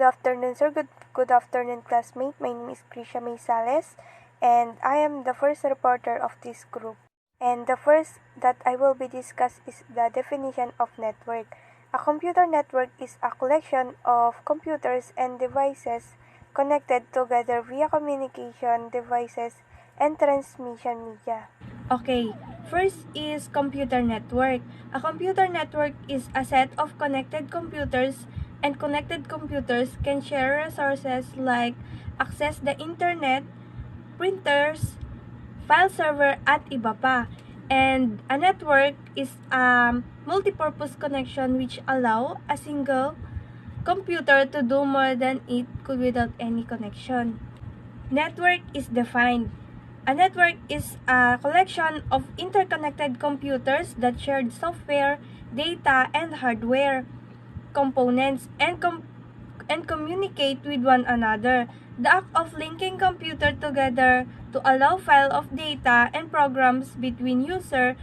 Good afternoon, sir. Good afternoon, classmate. My name is Krisha Maysales, and I am the first reporter of this group. And the first that I will be discuss is the definition of network. A computer network is a collection of computers and devices connected together via communication devices and transmission media. Okay, first is computer network. A computer network is a set of connected computers, and connected computers can share resources like access the internet, printers, file server, at iba pa. And a network is a multipurpose connection which allow a single computer to do more than it could without any connection. Network is defined. A network is a collection of interconnected computers that share software, data, and hardware components and communicate with one another. The act of linking computers together to allow file of data and programs between users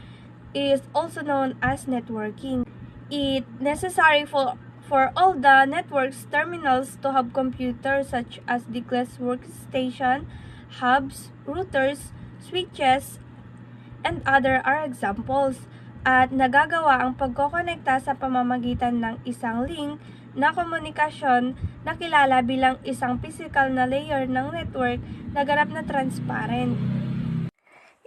is also known as networking. It necessary for all the network's terminals to have computers such as the class workstation, hubs, routers, switches, and other are examples. At nagagawa ang pagkokonekta sa pamamagitan ng isang link na komunikasyon na kilala bilang isang physical na layer ng network na ganap na transparent.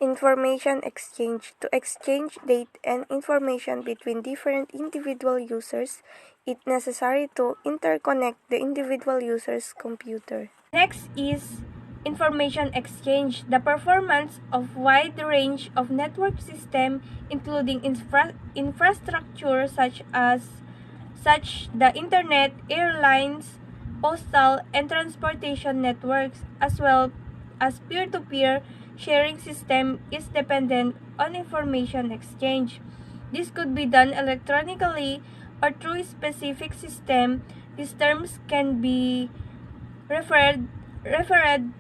Information exchange. To exchange data and information between different individual users, it's necessary to interconnect the individual user's computer. Next is information exchange, the performance of wide range of network system including infrastructure such the internet, airlines, postal, and transportation networks, as well as peer-to-peer sharing system is dependent on information exchange. This could be done electronically or through a specific system. These terms can be referred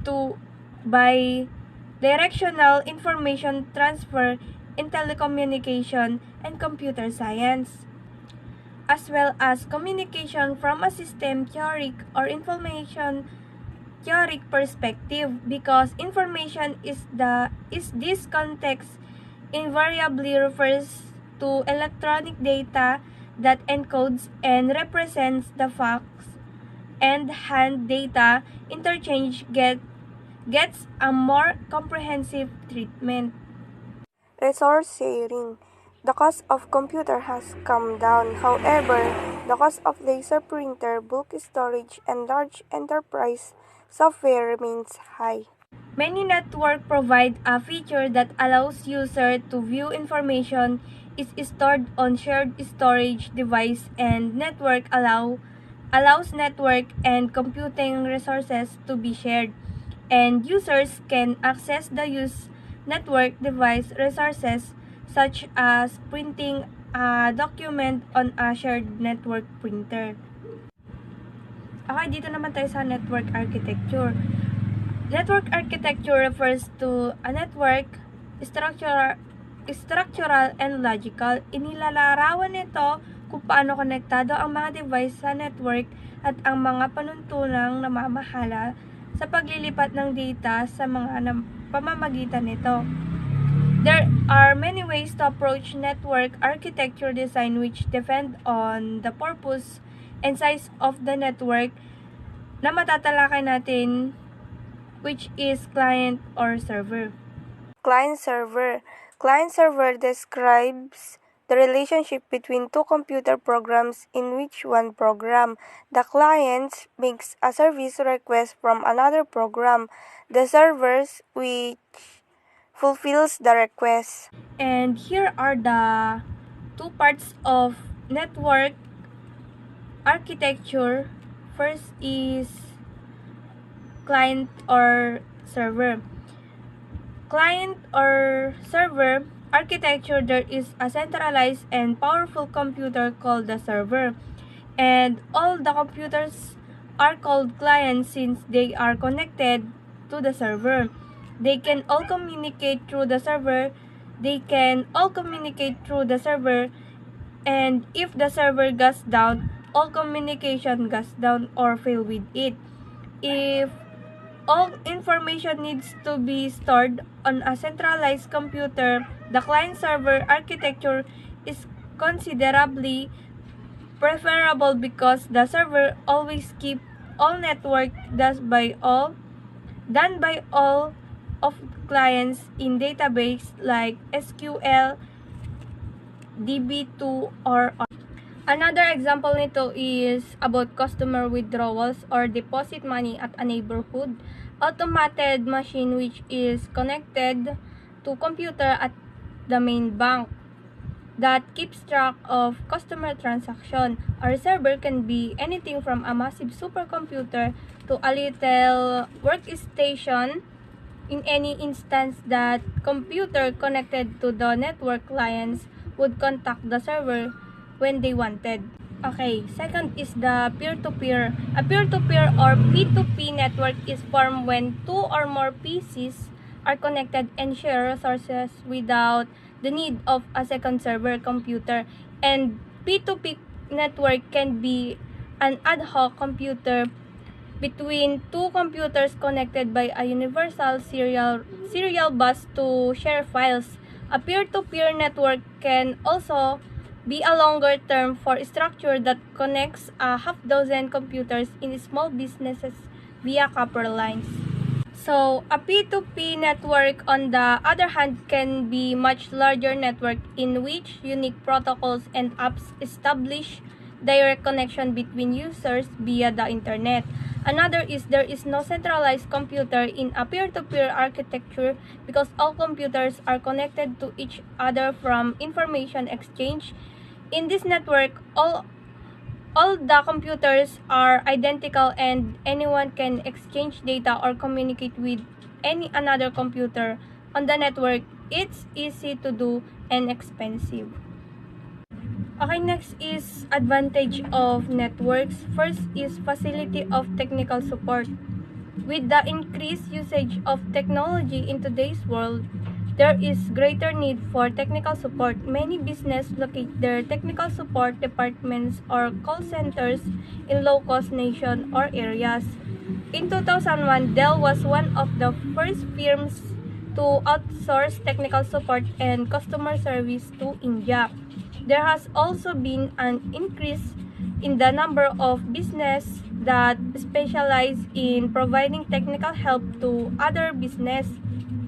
to by directional information transfer in telecommunication and computer science, as well as communication from a system theoretic or information theoretic perspective, because information is this context invariably refers to electronic data that encodes and represents the facts, and hand data interchange gets a more comprehensive treatment. Resource sharing. The cost of computer has come down. However, the cost of laser printer, bulk storage, and large enterprise software remains high. Many networks provide a feature that allows user to view information is stored on shared storage device, and network allows network and computing resources to be shared, and users can access the use network device resources such as printing a document on a shared network printer. Okay, dito naman tayo sa network architecture. Network architecture refers to a network structural and logical. Inilalarawan nito kung paano konektado ang mga device sa network at ang mga panuntunang namamahala sa paglilipat ng data sa mga pamamagitan nito. There are many ways to approach network architecture design which depend on the purpose and size of the network na matatalakay natin, which is client or server. Client-server. Client-server describes the relationship between two computer programs in which one program, the client, makes a service request from another program, the servers, which fulfills the request. And here are the two parts of network architecture. First is client or server. Client or server architecture, there is a centralized and powerful computer called the server, and all the computers are called clients since they are connected to the server. They can all communicate through the server. And if the server goes down, all communication goes down or fail with it. If all information needs to be stored on a centralized computer, the client-server architecture is considerably preferable because the server always keep all network done by all of clients in database like SQL, DB2 or another example nito is about customer withdrawals or deposit money at a neighborhood automated machine which is connected to computer at the main bank that keeps track of customer transaction. Our server can be anything from a massive supercomputer to a little workstation. In any instance that computer connected to the network clients would contact the server when they wanted. Okay, second is the peer-to-peer. A peer-to-peer or P2P network is formed when two or more PCs are connected and share resources without the need of a second server computer. And P2P network can be an ad hoc computer between two computers connected by a universal serial bus to share files. A peer-to-peer network can also be a longer term for structure that connects a half dozen computers in small businesses via copper lines. So, a P2P network, on the other hand, can be much larger network in which unique protocols and apps establish direct connection between users via the internet. Another is there is no centralized computer in a peer-to-peer architecture because all computers are connected to each other from information exchange. In this network, all the computers are identical and anyone can exchange data or communicate with any another computer on the network. It's easy to do and expensive. Okay, next is advantage of networks. First is facility of technical support. With the increased usage of technology in today's world, there is greater need for technical support. Many businesses locate their technical support departments or call centers in low-cost nation or areas. In 2001, Dell was one of the first firms to outsource technical support and customer service to India. There has also been an increase in the number of businesses that specialize in providing technical help to other business.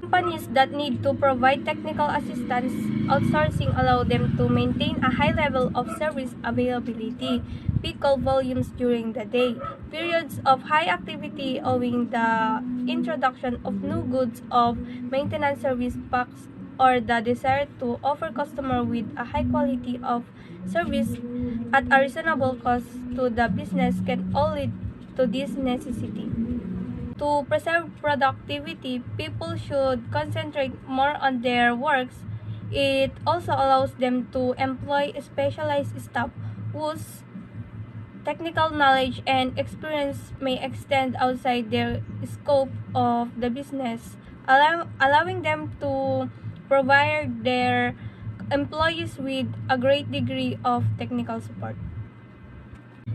Companies that need to provide technical assistance outsourcing allow them to maintain a high level of service availability, peak call volumes during the day, periods of high activity owing the introduction of new goods of maintenance service packs, or the desire to offer customer with a high quality of service at a reasonable cost to the business can all lead to this necessity. To preserve productivity, people should concentrate more on their works. It also allows them to employ specialized staff whose technical knowledge and experience may extend outside their scope of the business, allowing them to provide their employees with a great degree of technical support.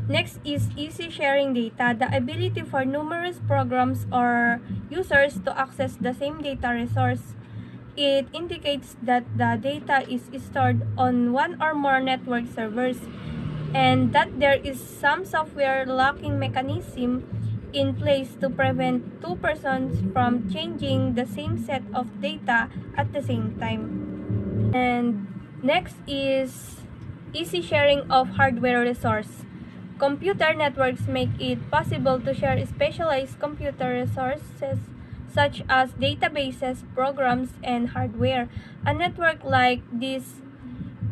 Next is easy sharing data, the ability for numerous programs or users to access the same data resource. It indicates that the data is stored on one or more network servers and that there is some software locking mechanism in place to prevent two persons from changing the same set of data at the same time. And next is easy sharing of hardware resource. Computer networks make it possible to share specialized computer resources such as databases, programs, and hardware. A network like this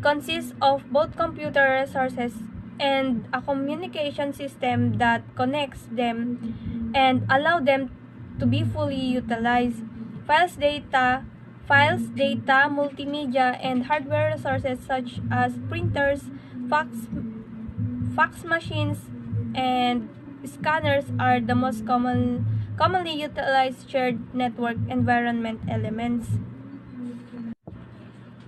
consists of both computer resources and a communication system that connects them and allow them to be fully utilized. Files, data, multimedia, and hardware resources such as printers, fax machines, and scanners are the most commonly utilized shared network environment elements.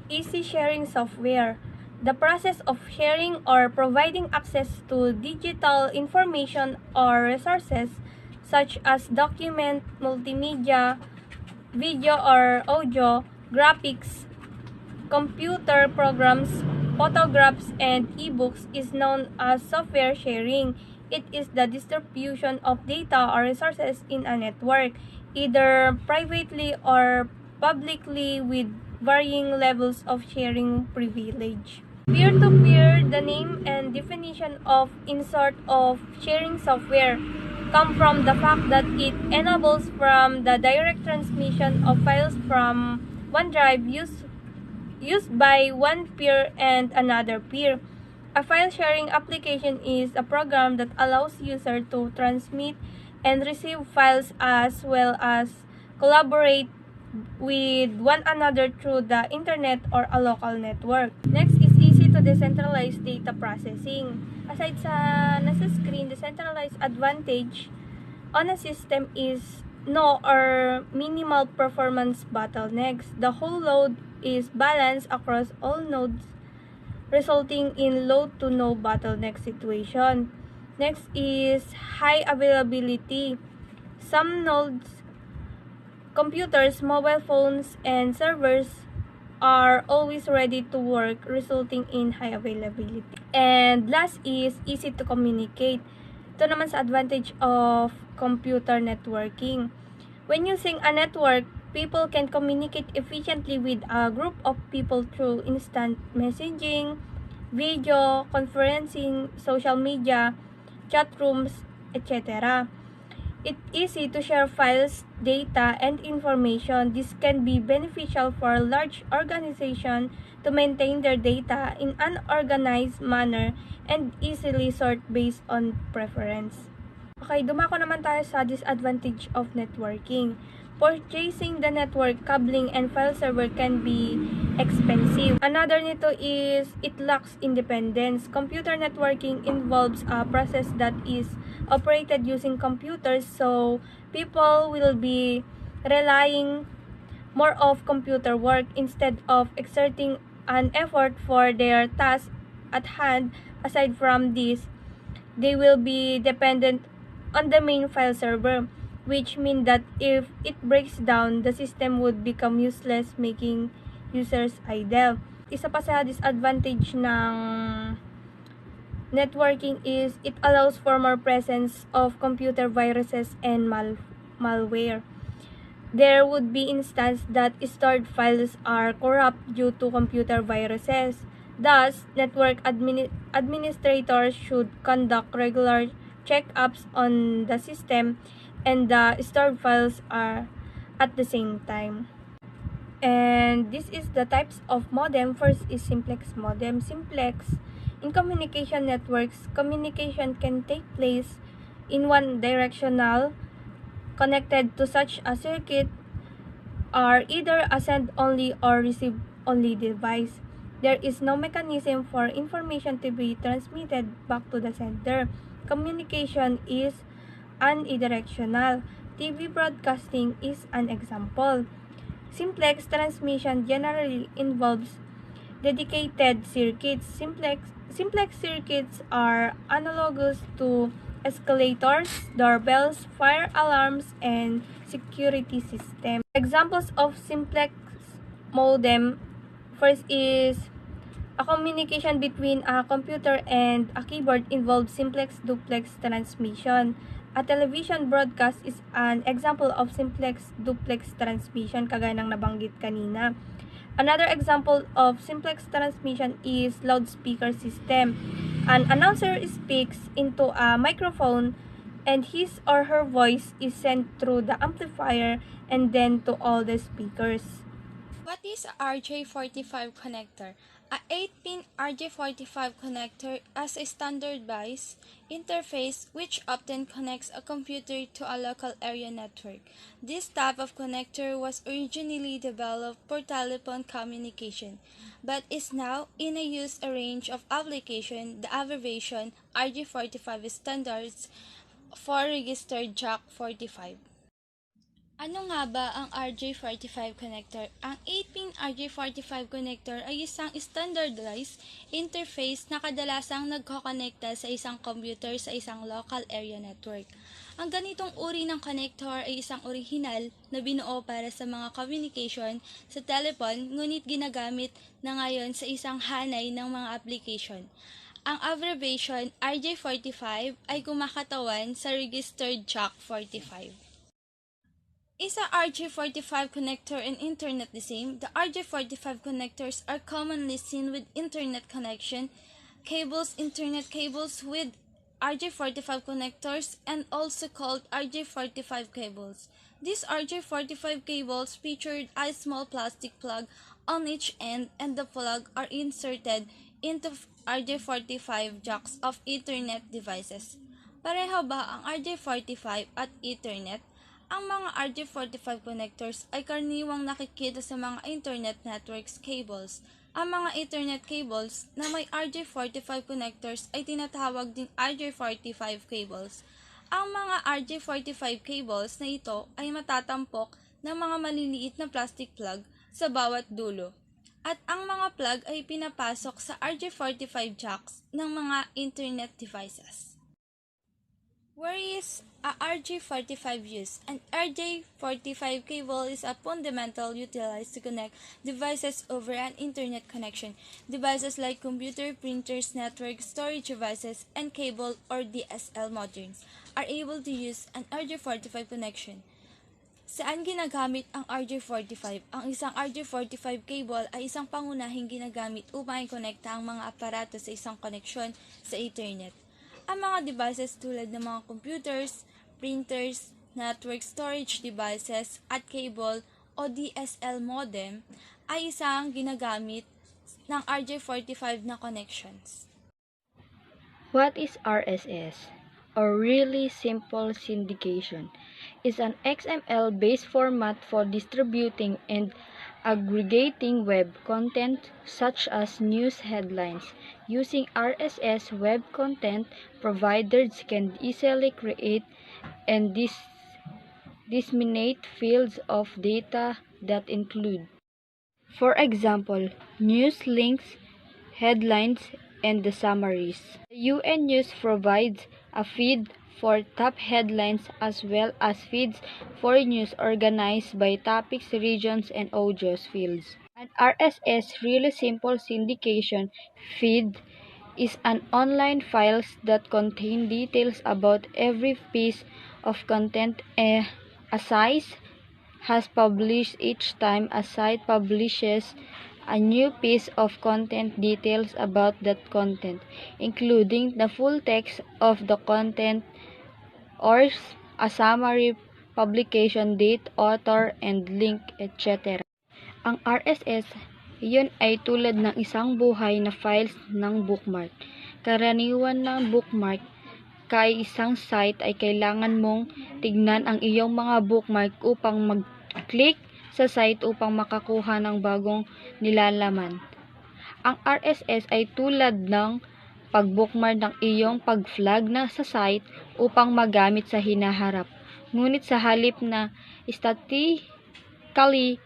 Easy sharing software. the process of sharing or providing access to digital information or resources such as document, multimedia, video or audio, graphics, computer programs, photographs, and ebooks is known as software sharing. It is the distribution of data or resources in a network, either privately or publicly, with varying levels of sharing privilege. Peer-to-peer, the name and definition of in-sort of sharing software come from the fact that it enables from the direct transmission of files from one drive used by one peer and another peer. A file sharing application is a program that allows users to transmit and receive files as well as collaborate with one another through the internet or a local network. Next is easy to decentralize data processing. Aside sa nasa screen, decentralized advantage on a system is no or minimal performance bottlenecks. The whole load is balanced across all nodes, resulting in low to no bottleneck situation. Next is high availability. Some nodes, computers, mobile phones, and servers are always ready to work, resulting in high availability. And last is easy to communicate. Ito naman sa advantage of computer networking. When using a network, people can communicate efficiently with a group of people through instant messaging, video, conferencing, social media, chat rooms, etc. It's easy to share files, data, and information. This can be beneficial for large organizations to maintain their data in an organized manner and easily sort based on preference. Okay, dumako naman tayo sa disadvantage of networking. Purchasing the network, cabling, and file server can be expensive. Another nito is it lacks independence. Computer networking involves a process that is operated using computers, so people will be relying more of computer work instead of exerting an effort for their task at hand. Aside from this, they will be dependent on the main file server, which means that if it breaks down, the system would become useless, making users idle. Isa pa sa disadvantage ng networking is it allows for more presence of computer viruses and malware. There would be instances that stored files are corrupt due to computer viruses. Thus, network administrators should conduct regular checkups on the system and the stored files are at the same time. And this is the types of modem. First is simplex modem. Simplex, in communication networks, communication can take place in one directional, connected to such a circuit are either a send-only or receive-only device. There is no mechanism for information to be transmitted back to the sender. Communication is unidirectional. TV broadcasting is an example. Simplex transmission generally involves dedicated circuits. Simplex circuits are analogous to escalators, doorbells, fire alarms, and security systems. Examples of simplex modem. First is a communication between a computer and a keyboard involves simplex duplex transmission. A television broadcast is an example of simplex duplex transmission, kagaya ng nabanggit kanina. Another example of simplex transmission is loudspeaker system. An announcer speaks into a microphone and his or her voice is sent through the amplifier and then to all the speakers. What is a RJ45 connector? A 8-pin RJ45 connector is a standardized interface which often connects a computer to a local area network. This type of connector was originally developed for telephone communication, but is now in a use a range of applications. The abbreviation RJ45 standards for registered Jack 45. Ano nga ba ang RJ45 connector? Ang 8-pin RJ45 connector ay isang standardized interface na kadalasang nagkokonekta sa isang computer sa isang local area network. Ang ganitong uri ng connector ay isang orihinal na binuo para sa mga communication sa telephone, ngunit ginagamit na ngayon sa isang hanay ng mga application. Ang abbreviation RJ45 ay kumakatawan sa registered jack 45. Is a RJ45 connector and Internet the same? The RJ45 connectors are commonly seen with Internet connection cables, Internet cables with RJ45 connectors, and also called RJ45 cables. These RJ45 cables featured a small plastic plug on each end, and the plug are inserted into RJ45 jacks of Ethernet devices. Pareho ba ang RJ45 at Ethernet? Ang mga RJ45 connectors ay karaniwang nakikita sa mga Internet networks cables. Ang mga Ethernet cables na may RJ45 connectors ay tinatawag din RJ45 cables. Ang mga RJ45 cables na ito ay matatampok ng mga maliliit na plastic plug sa bawat dulo. At ang mga plug ay pinapasok sa RJ45 jacks ng mga Internet devices. Where is a RJ45 used? An RJ45 cable is a fundamental utilized to connect devices over an internet connection. Devices like computer, printers, network, storage devices, and cable or DSL modems are able to use an RJ45 connection. Saan ginagamit ang RJ45? Ang isang RJ45 cable ay isang pangunahing ginagamit upang i-konekta ang mga aparato sa isang koneksyon sa Ethernet. Ang mga devices tulad ng mga computers, printers, network storage devices, at cable o DSL modem ay isang ginagamit ng RJ45 na connections. What is RSS, or Really Simple Syndication? Is an XML-based format for distributing and aggregating web content such as news headlines. Using RSS, web content providers can easily create and disseminate fields of data that include, for example, news links, headlines, and the summaries. The UN News provides a feed for top headlines as well as feeds for news organized by topics, regions, and audios fields. An RSS Really Simple Syndication feed is an online files that contain details about every piece of content a site has published. Each time a site publishes a new piece of content, details about that content, including the full text of the content or a summary, publication date, author, and link, etc. Ang RSS, iyon ay tulad ng isang buhay na files ng bookmark. Karaniwan ng bookmark kay isang site ay kailangan mong tignan ang iyong mga bookmark upang mag-click sa site upang makakuha ng bagong nilalaman. Ang RSS ay tulad ng pag-bookmark ng iyong pag-flag na sa site upang magamit sa hinaharap. Ngunit sa halip na statically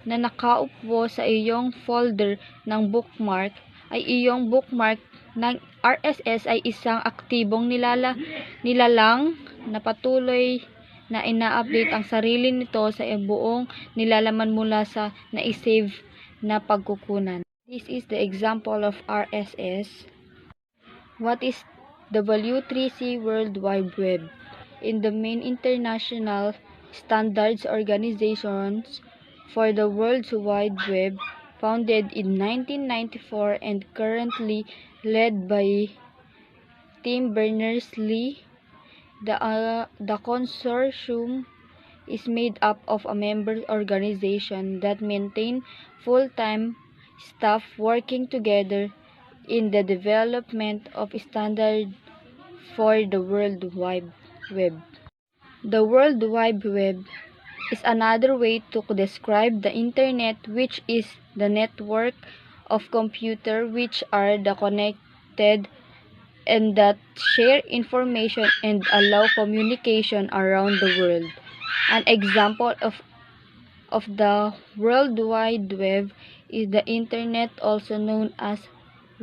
na nakaupo sa iyong folder ng bookmark, ay iyong bookmark ng RSS ay isang aktibong nilalang na patuloy na ina-update ang sarili nito sa buong nilalaman mula sa na-save na pagkukunan. This is the example of RSS. What is W3C World Wide Web? In the main international standards organizations for the World Wide Web, founded in 1994 and currently led by Tim Berners-Lee, the consortium is made up of a member organization that maintain full-time staff working together in the development of standards for the World Wide Web. The World Wide Web is another way to describe the Internet, which is the network of computers which are connected and that share information and allow communication around the world. An example of the World Wide Web is the Internet, also known as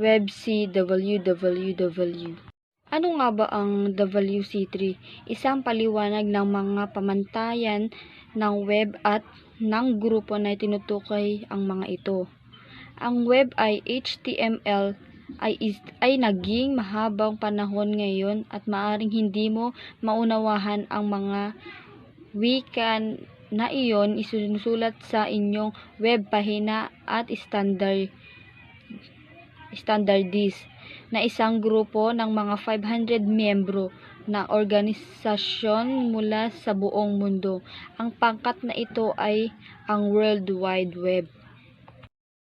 WebC, www. Ano nga ba ang WC3? Isang paliwanag ng mga pamantayan ng web at ng grupo na tinutukoy ang mga ito. Ang web ay HTML ay naging mahabang panahon ngayon at maaring hindi mo maunawahan ang mga wika na iyon isusulat sa inyong web pahina at standardist na isang grupo ng mga 500 miyembro na organisasyon mula sa buong mundo. Ang pangkat na ito ay ang World Wide Web.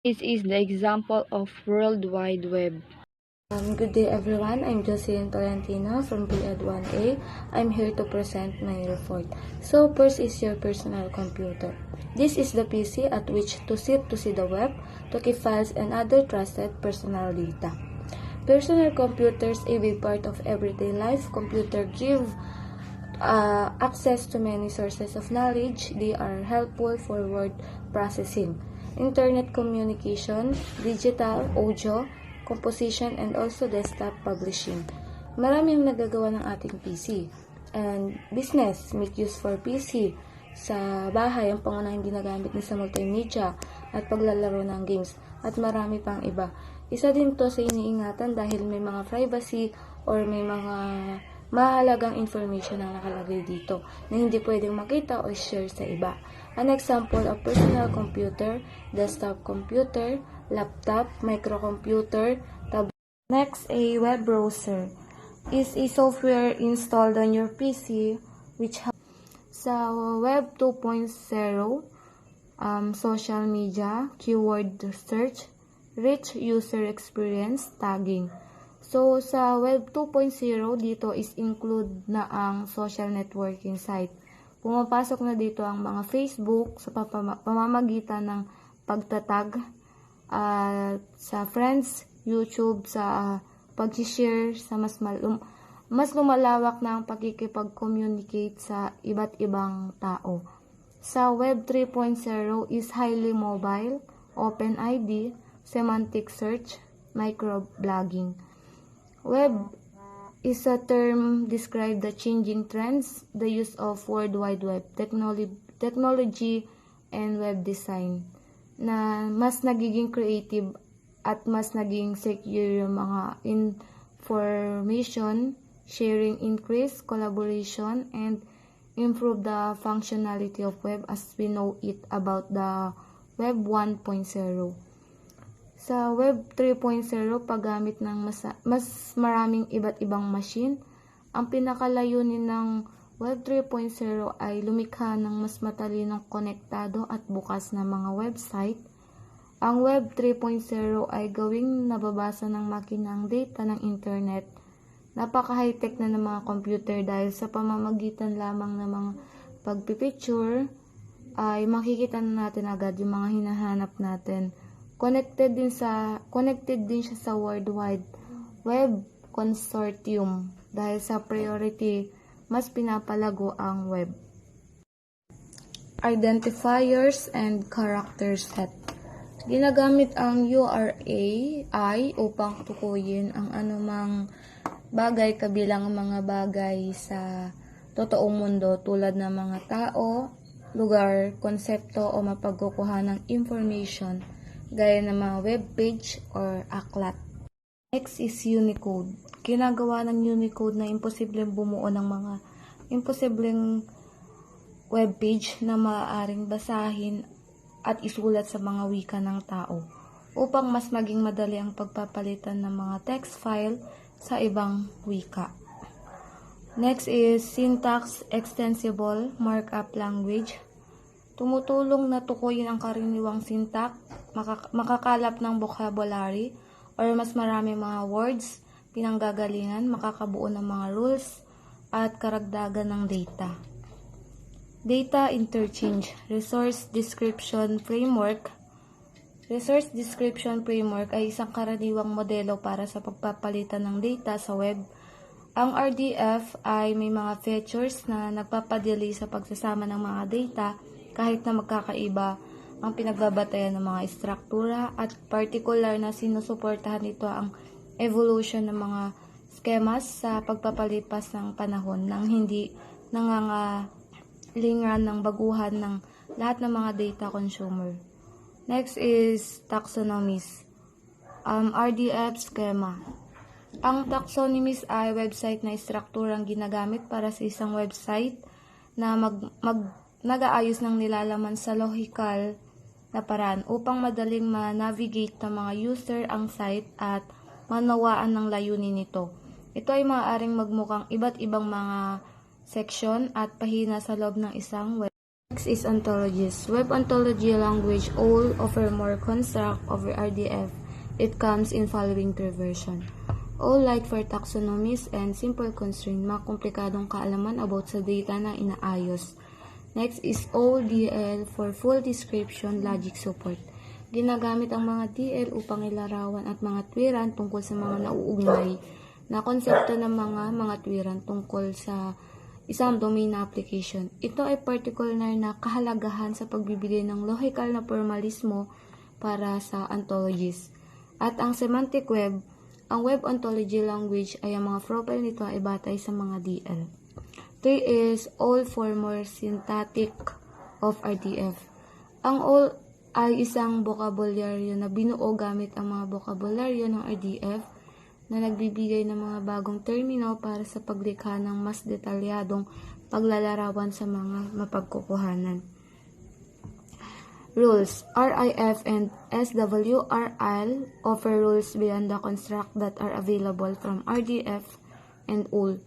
This is the example of World Wide Web. Good day everyone, I'm Jocelyn Tolentino from BEd 1A. I'm here to present my report. So first is your personal computer. This is the PC at which to sit to see the web, to keep files and other trusted personal data. Personal computers a big part of everyday life. Computer give access to many sources of knowledge. They are helpful for word processing, internet communication, digital, audio, composition, and also desktop publishing. Marami ang nagagawa ng ating PC. And business, make use for PC. Sa bahay, ang pangunahing ginagamit ni sa multimedia at paglalaro ng games. At marami pang iba. Isa din to sa iniingatan dahil may mga privacy or may mga mahalagang information na nakalagay dito na hindi pwedeng makita o share sa iba. An example of personal computer, desktop computer, laptop, microcomputer, tablet. Next, a web browser is a software installed on your PC which sa Web 2.0, social media, keyword search, rich user experience, tagging. So, sa Web 2.0, dito is include na ang social networking site. Pumapasok na dito ang mga Facebook sa pamamagitan ng pagtatag, sa friends, YouTube, sa pag-share, sa mas lumalawak na ang pakikipag-communicate sa iba't ibang tao. Sa Web 3.0 is highly mobile, OpenID, semantic search, microblogging. Web is a term describe the changing trends, the use of World Wide Web, technology, and web design, na mas nagiging creative at mas naging secure yung mga information, sharing increase, collaboration, and improve the functionality of web as we know it about the Web 1.0. Sa Web 3.0, paggamit ng mas maraming iba't ibang machine, ang pinakalayunin ng Web 3.0 ay lumikha ng mas matalinong konektado at bukas na mga website. Ang Web 3.0 ay gawing nababasa ng makina ang data ng internet. Napaka-high-tech na ng mga computer dahil sa pamamagitan lamang ng mga pagpipicture ay makikita na natin agad yung mga hinahanap natin. Connected din siya sa World Wide Web Consortium dahil sa priority mas pinapalago ang web. Identifiers and character set. Ginagamit ang URAI upang tukuyin ang anumang bagay kabilang mga bagay sa totoong mundo tulad ng mga tao, lugar, konsepto o mapagkukuha ng information gaya ng mga web page or aklat. Next is Unicode. Ginagawa ng Unicode na imposibleng bumuo ng mga imposibleng web page na maaaring basahin at isulat sa mga wika ng tao upang mas maging madali ang pagpapalitan ng mga text file sa ibang wika. Next is Syntax Extensible Markup Language. Tumutulong na tukuyin ang karaniwang syntax, makakalap ng vocabulary, or mas marami mga words, pinanggagalingan, makakabuo ng mga rules, at karagdagan ng data. Data Interchange Resource Description Framework. Resource Description Framework ay isang karaniwang modelo para sa pagpapalitan ng data sa web Ang RDF ay may mga features na nagpapadali sa pagsasama ng mga data kahit na magkakaiba ang pinagbabatayan ng mga istruktura at particular na sinusuportahan nito ang evolution ng mga schemas sa pagpapalipas ng panahon nang hindi nangangalingan ng baguhan ng lahat ng mga data consumer. Next is taxonomies. RDF schema. Ang taxonomies ay website na istrukturang ginagamit para sa isang website na nag-aayos ng nilalaman sa logical na paraan upang madaling ma-navigate ng mga user ang site at manawaan ng layunin nito. Ito ay maaaring magmukhang iba't ibang mga section at pahina sa loob ng isang web. Next is ontologies. Web ontology language all offer more construct over RDF. It comes in following three versions. All light for taxonomies and simple constraint, mga komplikadong kaalaman about sa data na inaayos. Next is ODL for full description logic support. Ginagamit ang mga DL upang ilarawan at mga twiran tungkol sa mga nauugnay na konsepto ng mga twiran tungkol sa isang domain na application. Ito ay particular na kahalagahan sa pagbibigay ng logical na formalismo para sa ontologies. At ang semantic web, ang web ontology language ay ang mga profile nito ay batay sa mga DL. 3 is all for more syntactic of RDF. Ang all ay isang bokabularyo na binuo gamit ang mga bokabularyo ng RDF na nagbibigay ng mga bagong termino para sa paglikha ng mas detalyadong paglalarawan sa mga mapagkukuhanan. Rules. RIF and SWRL offer rules beyond the construct that are available from RDF and OL.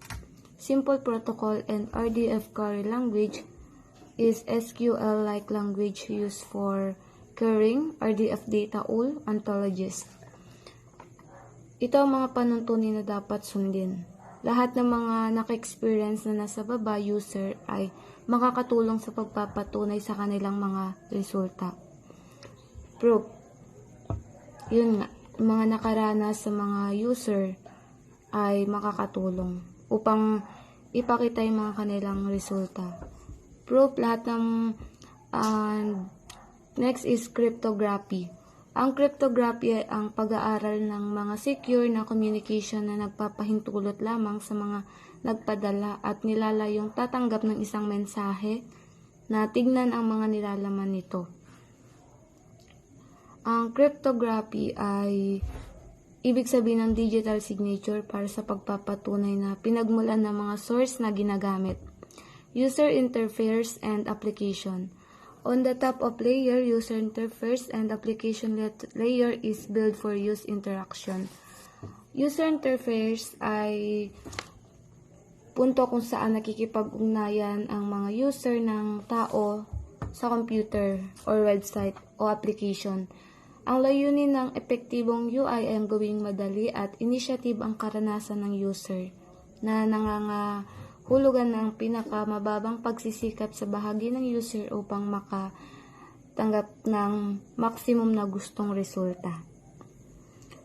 Simple protocol and RDF query language is SQL-like language used for querying RDF data OL ontologies. Ito ang mga panuntunin na dapat sundin. Lahat ng mga naka-experience na nasa baba user ay makakatulong sa pagpapatunay sa kanilang mga resulta. Proof. Yun nga, mga nakaranas sa mga user ay makakatulong upang ipakita yung mga kanilang resulta. Proof, lahat ng next is cryptography. Ang cryptography ay ang pag-aaral ng mga secure na communication na nagpapahintulot lamang sa mga nagpadala at nilalayong tatanggap ng isang mensahe na tignan ang mga nilalaman nito. Ang cryptography ay ibig sabihin ng digital signature para sa pagpapatunay na pinagmulan ng mga source na ginagamit. User interface and application. On the top of layer, user interface and application layer is built for use interaction. User interface ay punto kung saan nakikipag-ugnayan ang mga user ng tao sa computer or website o application. Ang layunin ng epektibong UI ay ang gawing madali at initiative ang karanasan ng user na nangangahulugan ng pinakamababang pagsisikap sa bahagi ng user upang makatanggap ng maximum na gustong resulta.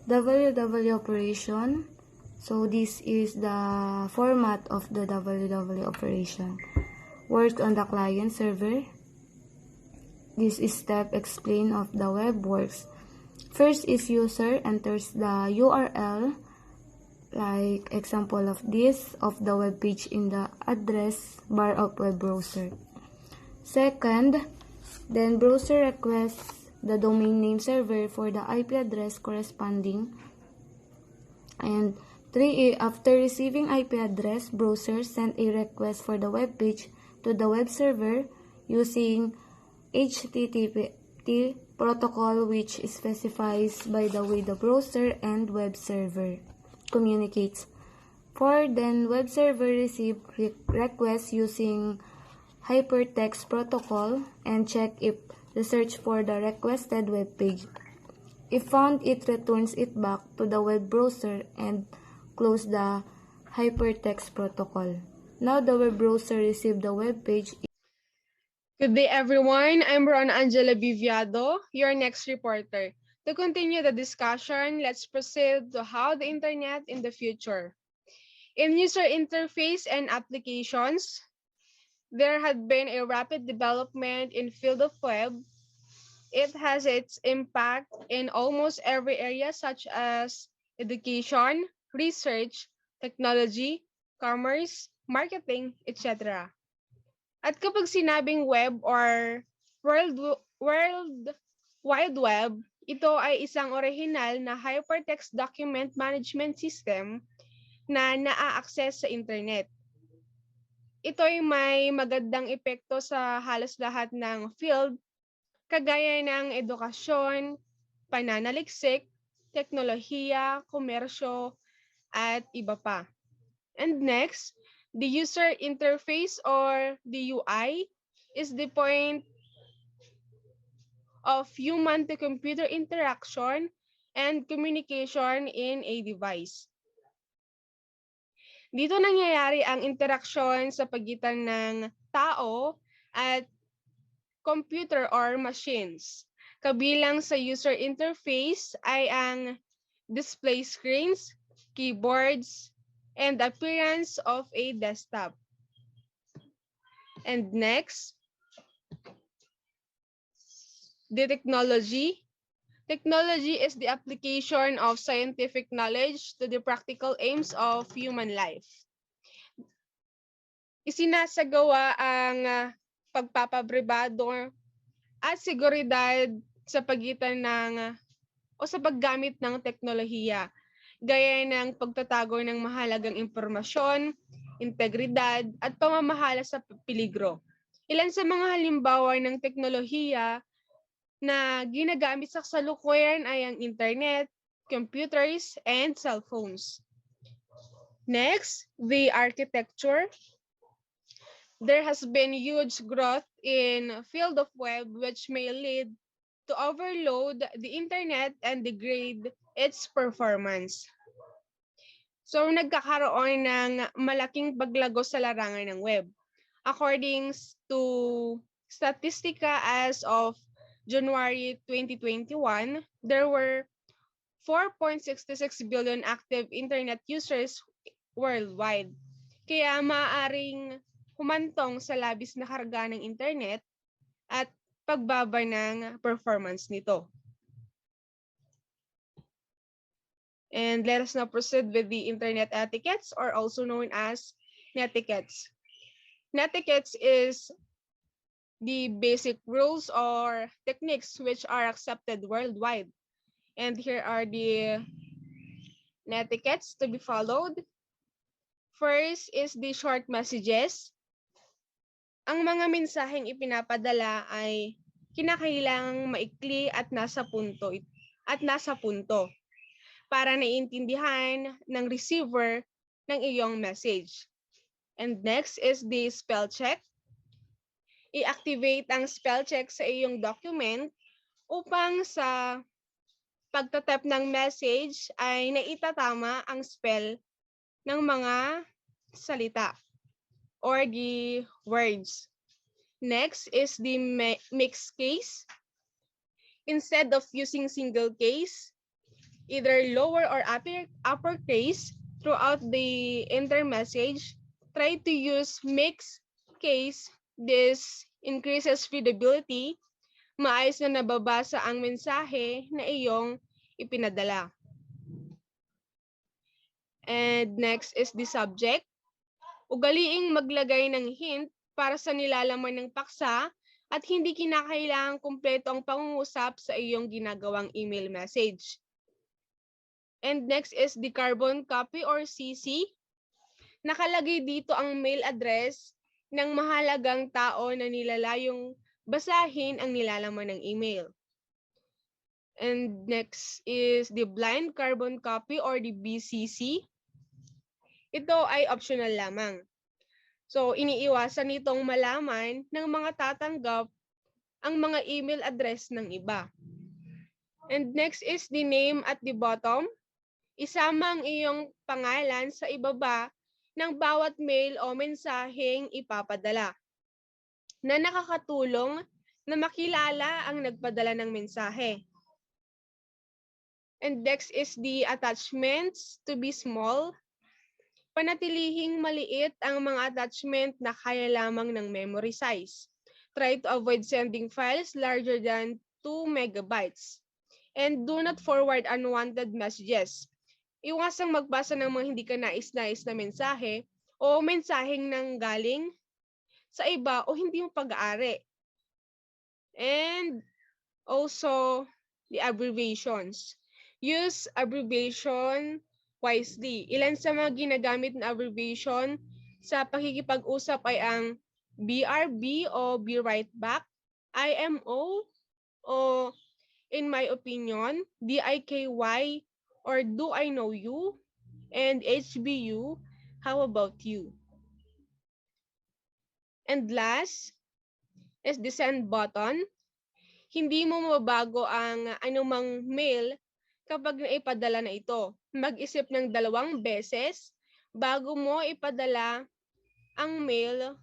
WW operation. So this is the format of the WW operation. Work on the client server. This is step explain of the web works. First is user enters the URL, like example of this, of the web page in the address bar of web browser. Second, then browser requests the domain name server for the IP address corresponding. And 3, after receiving IP address, browser send a request for the web page to the web server using HTTP protocol, which specifies by the way the browser and web server communicates. 4, then web server receive requests using hypertext protocol and check if the search for the requested web page. If found, it returns it back to the web browser and close the hypertext protocol. Now the web browser received the web page. Good day, everyone. I'm Ron Angela Biviado, your next reporter. To continue the discussion, let's proceed to how the internet in the future. In user interface and applications, there had been a rapid development in field of web. It has its impact in almost every area such as education, research, technology, commerce, marketing, etc. At kapag sinabing web or world, world wide web, ito ay isang orihinal na hypertext document management system na naa-access sa internet. Ito ay may magandang epekto sa halos lahat ng field kagaya ng edukasyon, pananaliksik, teknolohiya, komersyo, at iba pa. And next, the user interface or the UI is the point of human-to-computer interaction and communication in a device. Dito nangyayari ang interaksyon sa pagitan ng tao at computer or machines. Kabilang sa user interface ay ang display screens, keyboards, and appearance of a desktop. And next, the technology. Technology is the application of scientific knowledge to the practical aims of human life. Isinasagawa ang pagpapabribado at seguridad sa pagitan ng o sa paggamit ng teknolohiya, gaya ng pagtatago ng mahalagang impormasyon, integridad, at pamamahala sa peligro. Ilan sa mga halimbawa ng teknolohiya na ginagamit sa kasalukuyan ay ang internet, computers, and cellphones. Next, the architecture. There has been huge growth in field of web which may lead to overload the internet and degrade its performance. So nagkakaroon ng malaking paglago sa larangan ng web. According to Statistica as of January 2021, there were 4.66 billion active internet users worldwide. Kaya maaaring humantong sa labis na karga ng internet at pagbaba ng performance nito. And let us now proceed with the internet etiquettes, or also known as netiquettes. Netiquettes is the basic rules or techniques which are accepted worldwide. And here are the netiquettes to be followed. First is the short messages. Ang mga mensaheng ipinapadala ay kinakailangang maikli at nasa punto para naiintindihan ng receiver ng iyong message. And next is the spell check. I-activate ang spell check sa iyong document upang sa pagtatap ng message ay naitatama ang spell ng mga salita or the words. Next is the mixed case. Instead of using single case, either lower or upper case throughout the entire message, try to use mixed case. This increases readability. Maayos na nababasa ang mensahe na iyong ipinadala. And next is the subject. Ugaliing maglagay ng hint para sa nilalaman ng paksa at hindi kinakailangang kumpleto ang pangungusap sa iyong ginagawang email message. And next is the carbon copy or CC. Nakalagay dito ang mail address ng mahalagang tao na nilalayong basahin ang nilalaman ng email. And next is the blind carbon copy or the BCC. Ito ay optional lamang. So, iniiwasan nitong malaman ng mga tatanggap ang mga email address ng iba. And next is the name at the bottom. Isama ang iyong pangalan sa ibaba ng bawat mail o mensaheng ipapadala na nakakatulong na makilala ang nagpadala ng mensahe. And next is the attachments to be small. Panatilihing maliit ang mga attachment na kaya lamang ng memory size. Try to avoid sending files larger than 2 megabytes. And do not forward unwanted messages. Iwasang magbasa ng mga hindi ka nais-nais na mensahe o mensaheng nang galing sa iba o hindi mo pag-aari. And also, the abbreviations. Use abbreviation wisely. Ilan sa mga ginagamit na abbreviation sa pakikipag-usap ay ang BRB o Be Right Back, IMO o In My Opinion, DIKY or Do I Know You, and HBU, How About You. And last is the send button. Hindi mo mababago ang anumang mail kapag naipadala na ito. Mag-isip ng 2 beses bago mo ipadala ang mail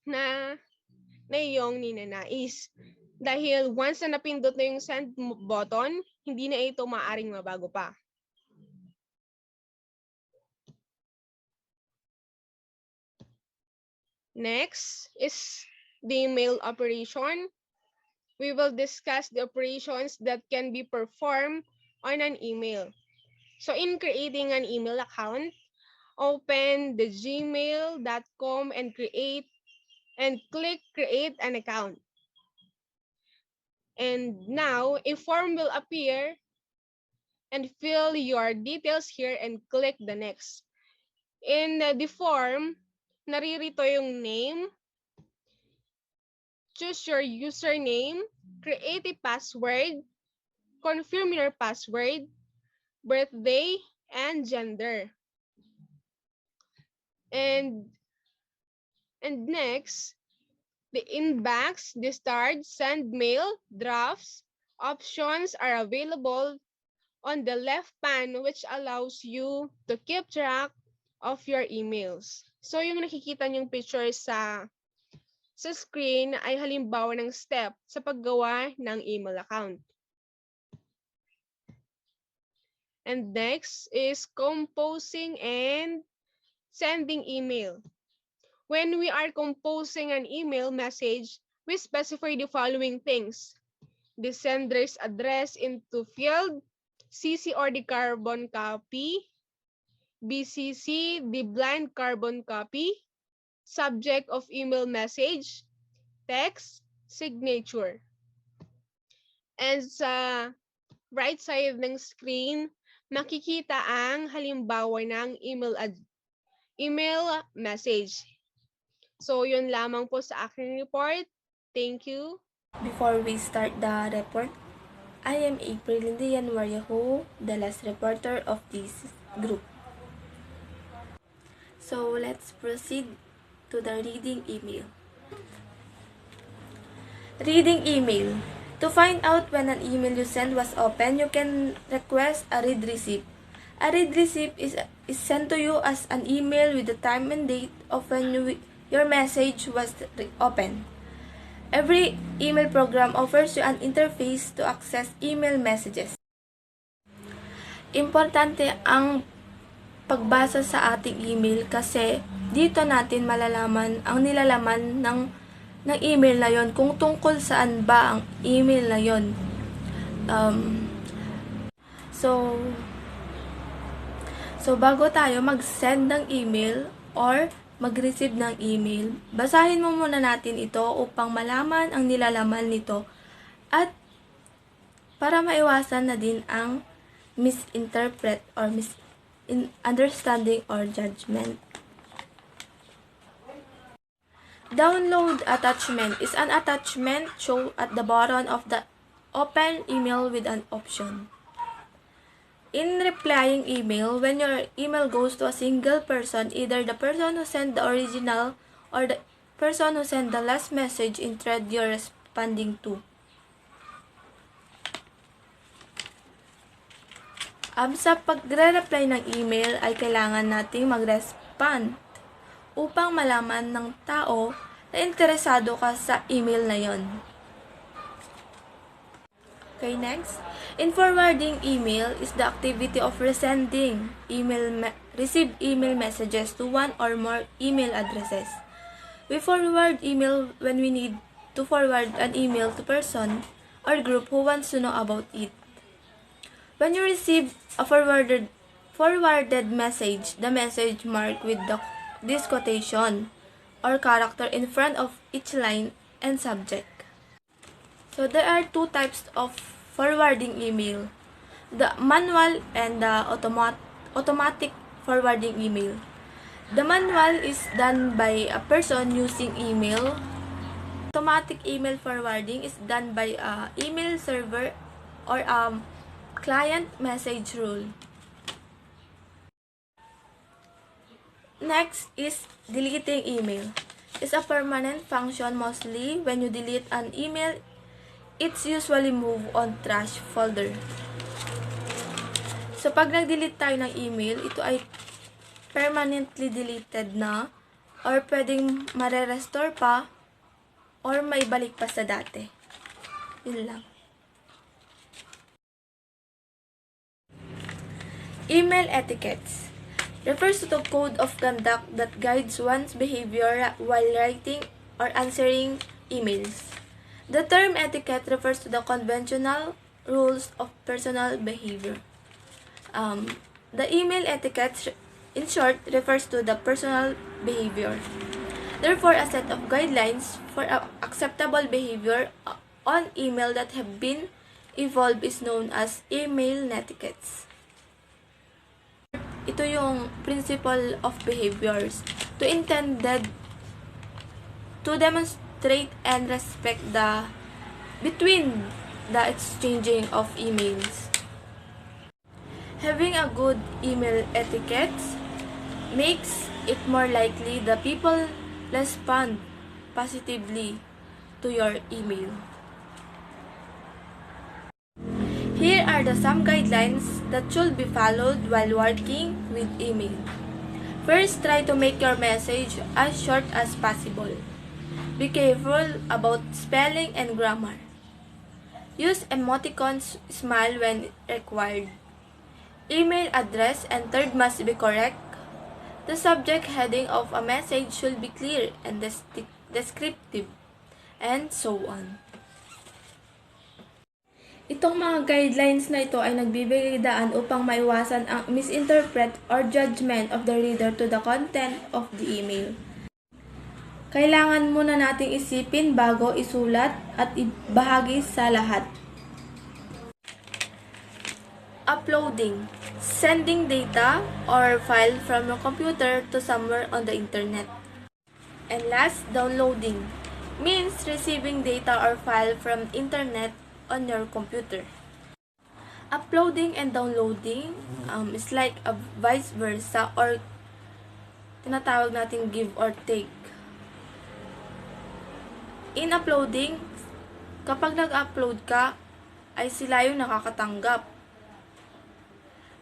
na iyong ninanais. Dahil once na napindot na yung send button, hindi na ito maaaring mabago pa. Next is the mail operation. We will discuss the operations that can be performed on an email. So in creating an email account, open the gmail.com and click create an account. And now a form will appear and fill your details here and click the next. In the form, naririto yung name, choose your username, create a password, confirm your password, birthday, and gender. And next, the inbox, the start, send mail, drafts, options are available on the left pan, which allows you to keep track of your emails. So yung nakikita niyong picture sa screen ay halimbawa ng step sa paggawa ng email account. And next is composing and sending email. When we are composing an email message, we specify the following things: the sender's address into field, CC or the carbon copy, BCC, the blind carbon copy, subject of email message, text, signature. And sa right side ng screen, makikita ang halimbawa ng email message. So yun lamang po sa aking report. Thank you. Before we start the report, I am April Lindian Waryaho, the last reporter of this group. So let's proceed to the reading email. Reading email. To find out when an email you sent was open, you can request a read receipt. A read receipt is sent to you as an email with the time and date of when your message was opened. Every email program offers you an interface to access email messages. Importante ang pagbasa sa ating email kasi dito natin malalaman ang nilalaman ng email na yon, kung tungkol saan ba ang email na yon. So bago tayo mag-send ng email or mag-receive ng email, basahin mo muna natin ito upang malaman ang nilalaman nito at para maiwasan na din ang misinterpret or misunderstanding or judgment. Download attachment is an attachment shown at the bottom of the open email with an option. In replying email, when your email goes to a single person, either the person who sent the original or the person who sent the last message in thread you're responding to. Sa pagre-reply ng email ay kailangan nating mag-respond upang malaman ng tao na interesado ka sa email na yon. Okay, next. In forwarding email is the activity of resending email receive email messages to one or more email addresses. We forward email when we need to forward an email to person or group who wants to know about it. When you receive a forwarded message, the message marked with this quotation or character in front of each line and subject. So there are two types of forwarding email: the manual and the automatic forwarding email. The manual is done by a person using email. Automatic email forwarding is done by a email server or a client message rule. Next is deleting email. It's a permanent function. Mostly when you delete an email, it's usually moved on trash folder. So pag nag-delete tayo ng email, ito ay permanently deleted na, or pwedeng mare-restore pa or may balik pa sa dati. Yun lang. Email etiquettes refers to the code of conduct that guides one's behavior while writing or answering emails. The term etiquette refers to the conventional rules of personal behavior. The email etiquette, in short, refers to the personal behavior. Therefore, a set of guidelines for acceptable behavior on email that have been evolved is known as email etiquettes. Ito yung principle of behaviors intended to demonstrate and respect between the exchanging of emails. Having a good email etiquette makes it more likely the people respond positively to your email. Here are some guidelines that should be followed while working with email. First, try to make your message as short as possible. Be careful about spelling and grammar. Use emoticons, smile when required. Email address entered must be correct. The subject heading of a message should be clear and descriptive, and so on. Itong mga guidelines na ito ay nagbibigay daan upang maiwasan ang misinterpret or judgment of the reader to the content of the email. Kailangan muna nating isipin bago isulat at ibahagi sa lahat. Uploading, sending data or file from your computer to somewhere on the internet. And last, downloading, means receiving data or file from internet on your computer. Uploading and downloading is like a vice versa, or tinatawag natin give or take. In uploading, kapag nag-upload ka, ay sila yung nakakatanggap.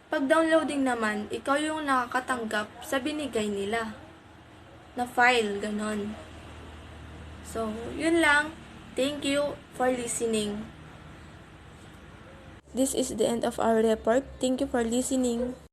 Pag downloading naman, ikaw yung nakakatanggap sa binigay nila na file, ganon. So, yun lang. Thank you for listening. This is the end of our report. Thank you for listening.